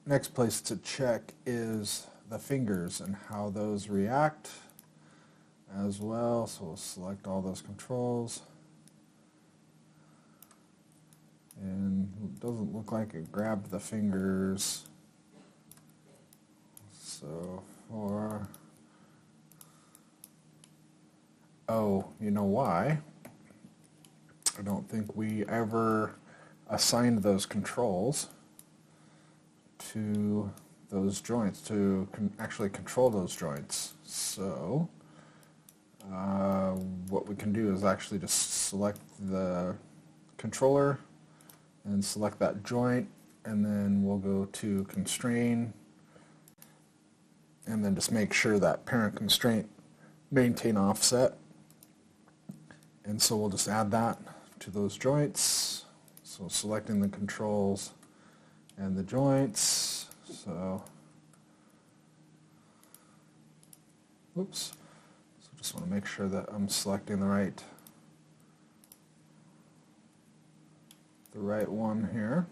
Next place to check is the fingers and how those react as well. So we'll select all those controls. And it doesn't look like it grabbed the fingers. So oh, you know why? I don't think we ever assigned those controls to those joints to actually control those joints. So what we can do is actually just select the controller and select that joint, and then we'll go to constrain and then just make sure that parent constraint maintain offset, and so we'll just add that to those joints. So selecting the controls and the joints. So oops, so just want to make sure that I'm selecting the right one here.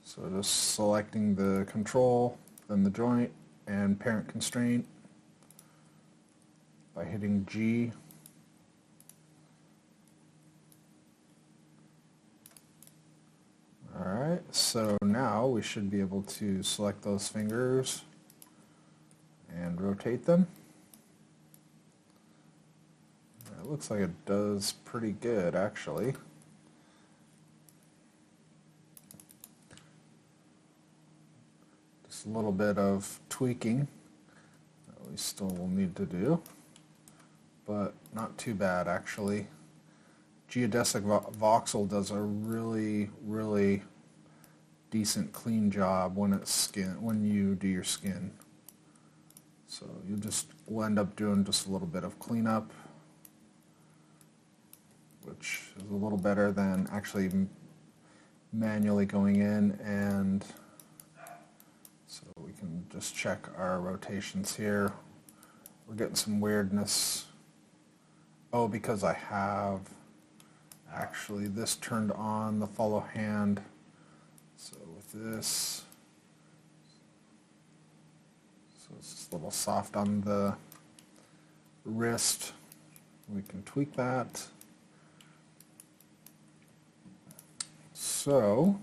So just selecting the control, then the joint, and parent constraint by hitting G. Alright, so now we should be able to select those fingers and rotate them. It looks like it does pretty good, actually. Just a little bit of tweaking that we still will need to do, but not too bad, actually. Geodesic voxel does a really decent clean job when you do your skin. So we'll end up doing just a little bit of cleanup, which is a little better than actually manually going in. And so we can just check our rotations here. We're getting some weirdness. Oh, because I have actually this turned on, the follow hand. So with this, so it's just a little soft on the wrist. We can tweak that. So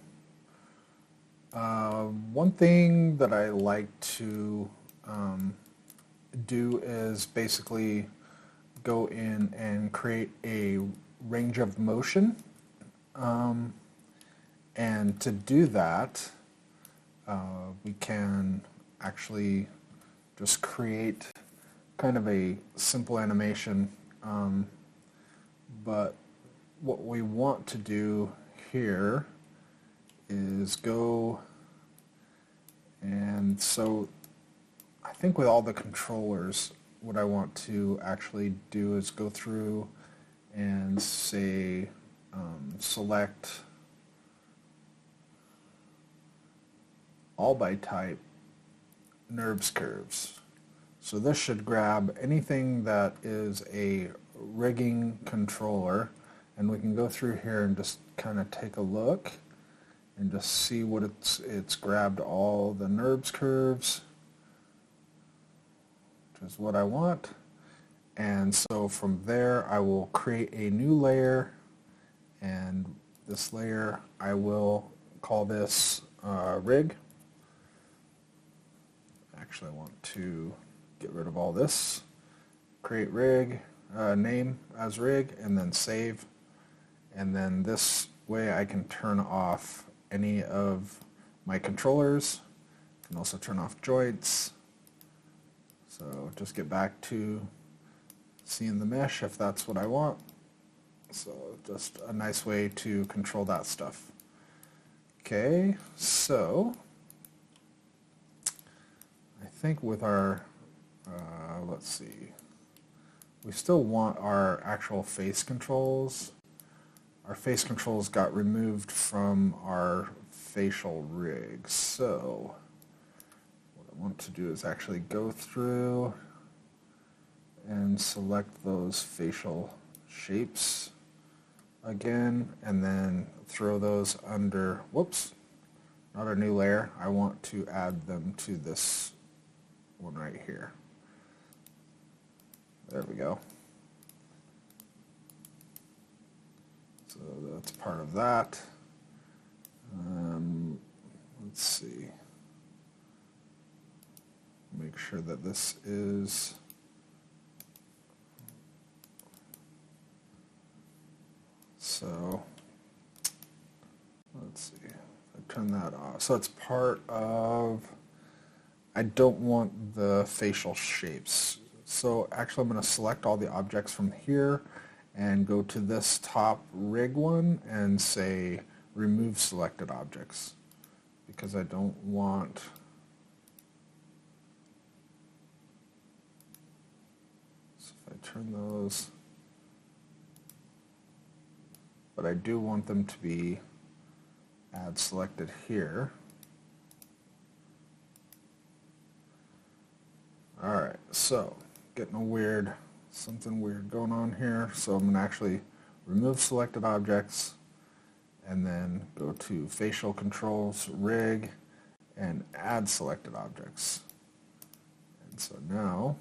one thing that I like to do is basically go in and create a range of motion, and to do that we can actually just create kind of a simple animation, but what we want to do here is go, and so I think with all the controllers what I want to actually do is go through and say select all by type NURBS curves. So this should grab anything that is a rigging controller, and we can go through here and just kind of take a look and just see what it's grabbed all the NURBS curves, which is what I want. And so from there I will create a new layer, and this layer I will call this rig. Actually I want to get rid of all this. Create rig, name as rig, and then save. And then this way I can turn off any of my controllers. I can also turn off joints. So just get back to seeing the mesh if that's what I want. So just a nice way to control that stuff. Okay, so I think with our, let's see, we still want our actual face controls. Our face controls got removed from our facial rig, so what I want to do is actually go through and select those facial shapes again, and then throw those under, whoops, not a new layer. I want to add them to this one right here. There we go. So that's part of that. Let's see. Make sure that this is so. Let's see. I turn that off. So it's part of. I don't want the facial shapes. So actually, I'm going to select all the objects from here and go to this top rig one and say remove selected objects, because I don't want so if I turn those, but I do want them to be add selected here. Alright, so getting something weird going on here. So I'm going to actually remove selected objects and then go to facial controls, rig, and add selected objects. And so now